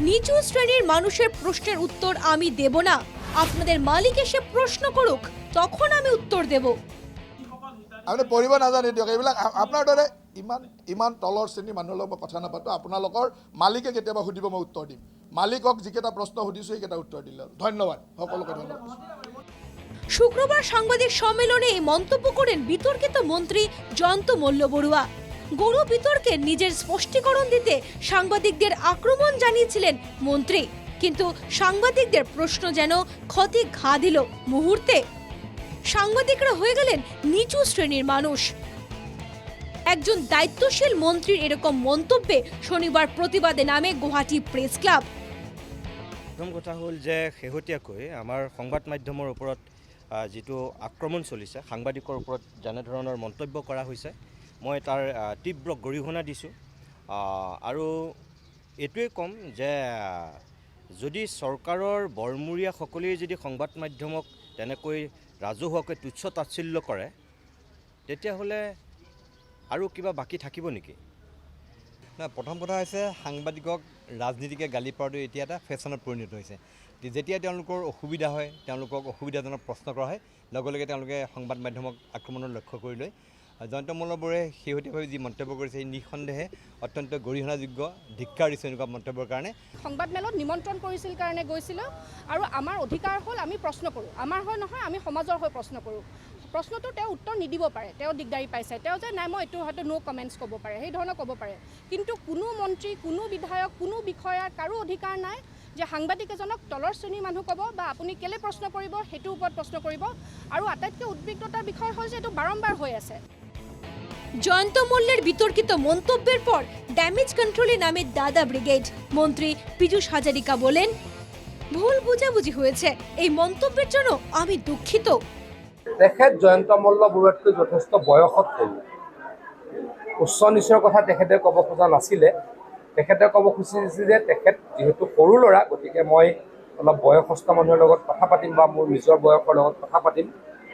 নিচু শ্ৰেণীৰ মানুষেৰ প্ৰশ্নেৰ উত্তৰ আমি দেব না, আপনাদেৰ মালিক এসে প্ৰশ্ন কৰুক, তখন আমি উত্তৰ দেব। আপুনি পঢ়িব নাজানে দিয়ক, এইবিলাক আপোনাৰ দৰে ইমান তলৰ শ্ৰেণীৰ মানুহৰ লগত মই কথা নাপাতো। আপোনালোকৰ মালিকে কেতিয়াবা সুধিব, মই উত্তৰ দিম। মালিকক যিকেইটা প্ৰশ্ন সুধিছোঁ সেইকেইটা উত্তৰ দিলে। ধন্যবাদ সকলোকে, ধন্যবাদ। শুক্রবার সাংবাদিক সম্মেলনে এই মন্তব্য করেন বিতর্কিত মন্ত্রী জয়ন্ত মল্ল বড়ুয়া। গরু বিতর্কে নিজের স্পষ্টীকরণ দিতে সাংবাদিকদের আক্রমণ জানিয়েছিলেন মন্ত্রী, কিন্তু সাংবাদিকদের প্রশ্ন যেন ক্ষতে ঘা দিল মুহূর্তে। সাংবাদিকরা হয়ে গেলেন নিচু শ্রেণীর মানুষ। একজন দায়িত্বশীল মন্ত্রীর এরকম মন্তব্যে শনিবার প্রতিবাদে নামে গুৱাহাটী প্ৰেছ ক্লাব। প্ৰথম কথা হ'ল যে শেহতীয়াকৈ আমাৰ সংবাদ মাধ্যমৰ ওপৰত যিটো আক্ৰমণ চলিছে, সাংবাদিকৰ ওপৰত যেনেধৰণৰ মন্তব্য কৰা হৈছে, মই তাৰ তীব্ৰ গৰিহণা দিছোঁ। আৰু এইটোৱে ক'ম যে যদি চৰকাৰৰ বৰমূৰীয়াসকলেই যদি সংবাদ মাধ্যমক তেনেকৈ ৰাজহুৱাকৈ তুচ্ছ তাচ্ছিল্য কৰে, তেতিয়াহ'লে আৰু কিবা বাকী থাকিব নেকি? প্ৰথম কথা হৈছে সাংবাদিকক ৰাজনীতিকে গালি পৰাটো এতিয়া এটা ফেশ্বনত পৰিণত হৈছে। যেতিয়া তেওঁলোকৰ অসুবিধা হয়, তেওঁলোকক অসুবিধাজনক প্ৰশ্ন কৰা হয়, লগে লগে তেওঁলোকে সংবাদ মাধ্যমক আক্ৰমণৰ লক্ষ্য কৰি লয়। জয়ন্ত মল্ল বৰুৱাই শেহতীয়াভাৱে যি মন্তব্য কৰিছে, নিঃসন্দেহে অত্যন্ত গৰিহণাযোগ্য, ধিক্কাৰ দিছে এনেকুৱা মন্তব্যৰ কাৰণে। সংবাদ মেলত নিমন্ত্ৰণ কৰিছিল কাৰণে গৈছিলোঁ, আৰু আমাৰ অধিকাৰ হ'ল আমি প্ৰশ্ন কৰোঁ। আমাৰ হয় নহয়, আমি সমাজৰ হৈ প্ৰশ্ন কৰোঁ। প্ৰশ্নটো তেওঁ উত্তৰ নিদিব পাৰে, তেওঁ দিগদাৰী পাইছে, তেওঁ যে নাই মই এইটো হয়তো ন' কমেণ্টছ ক'ব পাৰে, সেই ধৰণৰ ক'ব পাৰে। কিন্তু কোনো মন্ত্ৰী, কোনো বিধায়ক, কোনো বিষয়াৰ কাৰো অধিকাৰ নাই যে সাংবাদিক এজনক তলৰ শ্ৰেণীৰ মানুহ ক'ব বা আপুনি কেলে প্ৰশ্ন কৰিব সেইটোৰ ওপৰত প্ৰশ্ন কৰিব। আৰু আটাইতকৈ উদ্বিগ্নতাৰ বিষয় হ'ল যে এইটো বাৰম্বাৰ হৈ আছে। জয়ন্ত মল্লের বিতর্কিত মন্তব্যের পর ড্যামেজ কন্ট্রোলে নামে দাদা ব্রিগেড। মন্ত্রী পীযূষ হাজারিকা বলেন, ভুল বুঝাবুঝি হয়েছে, এই মন্তব্যের জন্য আমি দুঃখিত। তেখেত জয়ন্ত মল্ল বৰুৱাতকৈ যথেষ্ট বয়সত সৰু। উচ্চ নিচৰ কথা তেখেতে ক'ব খোজা নাছিলে। তেখেতে ক'ব খুজিছিল যে তেখেত যিহেতু সৰু ল'ৰা, গতিকে মই অলপ বয়সস্থ মানুহৰ লগত কথা পাতিম বা মোৰ নিজৰ বয়সৰ লগত কথা পাতিম।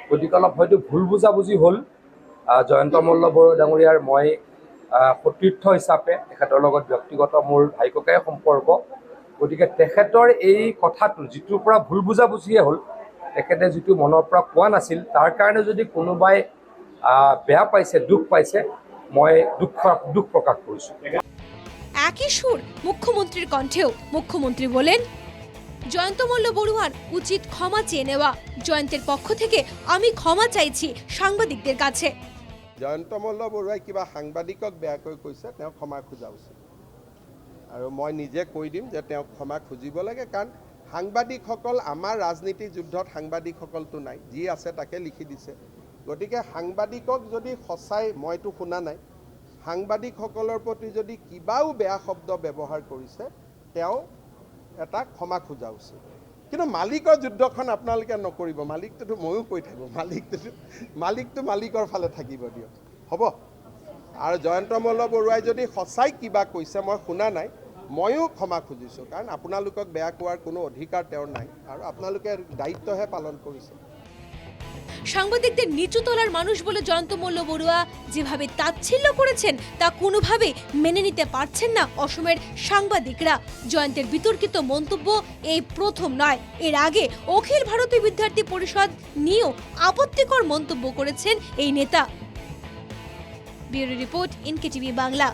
গতিকে অলপ হয়তো ভুল বুজাবুজি হ'ল। জয়ন্ত মল্ল বৰুৱা ডাঙৰীয়াৰ মই সতীৰ্থ হিচাপে তেখেতৰ লগত ব্যক্তিগত মোৰ ভাই ককাই সম্পৰ্ক। গতিকে তেখেতৰ এই কথাটো যিটোৰ পৰা ভুল বুজাবুজিয়ে হ'ল, তেখেতে যিটো মনৰ পৰা কোৱা নাছিল, তাৰ কাৰণে যদি কোনোবাই বেয়া পাইছে, দুখ পাইছে, মই দুখ প্ৰকাশ কৰিছোঁ। একই সুর মুখ্যমন্ত্রীর কণ্ঠেও। মুখ্যমন্ত্রী বলেন, জয়ন্ত মল্ল বড়ুয়ার উচিত ক্ষমা চেয়ে নেওয়া। জয়ন্তের পক্ষ থেকে আমি ক্ষমা চাইছি সাংবাদিকদের কাছে। জয়ন্ত মল্ল বৰুৱাই কিবা সাংবাদিকক বেয়াকৈ কৈছে, তেওঁ ক্ষমা খোজা উচিত। আৰু মই নিজে কৈ দিম যে তেওঁক ক্ষমা খুজিব লাগে, কাৰণ সাংবাদিকসকল আমাৰ ৰাজনীতি যুদ্ধত সাংবাদিকসকলতো নাই, যি আছে তাকে লিখি দিছে। গতিকে সাংবাদিকক যদি সঁচাই, মইতো শুনা নাই, সাংবাদিকসকলৰ প্ৰতি যদি কিবাও বেয়া শব্দ ব্যৱহাৰ কৰিছে, তেওঁ এটা ক্ষমা খোজা উচিত। কিন্তু মালিকৰ যুদ্ধখন আপোনালোকে নকৰিব। মালিকটোতো ময়ো কৈ থাকোঁ, মালিকটো মালিকৰ ফালে থাকিব দিয়ক, হ'ব। আৰু জয়ন্ত মল্ল বৰুৱাই যদি সঁচাই কিবা কৈছে, মই শুনা নাই, ময়ো ক্ষমা খুজিছোঁ, কাৰণ আপোনালোকক বেয়া কোৱাৰ কোনো অধিকাৰ তেওঁৰ নাই, আৰু আপোনালোকে দায়িত্বহে পালন কৰিছে। সাংবাদিকদের নিচু তলার মানুষ বলে জয়ন্ত মল্ল বড়ুয়া যেভাবে তাচ্ছিল্য করেছেন, তা কোনোভাবে মেনে নিতে পারছেন না অসমের সাংবাদিকরা। জয়ন্তের বিতর্কিত মন্তব্য এই প্রথম নয়, এর আগে অখিল ভারতীয় বিদ্যার্থী পরিষদ নিয়েও আপত্তিকর মন্তব্য করেছেন এই নেতা। ব্যুরো রিপোর্ট, ইনকে টিভি বাংলা।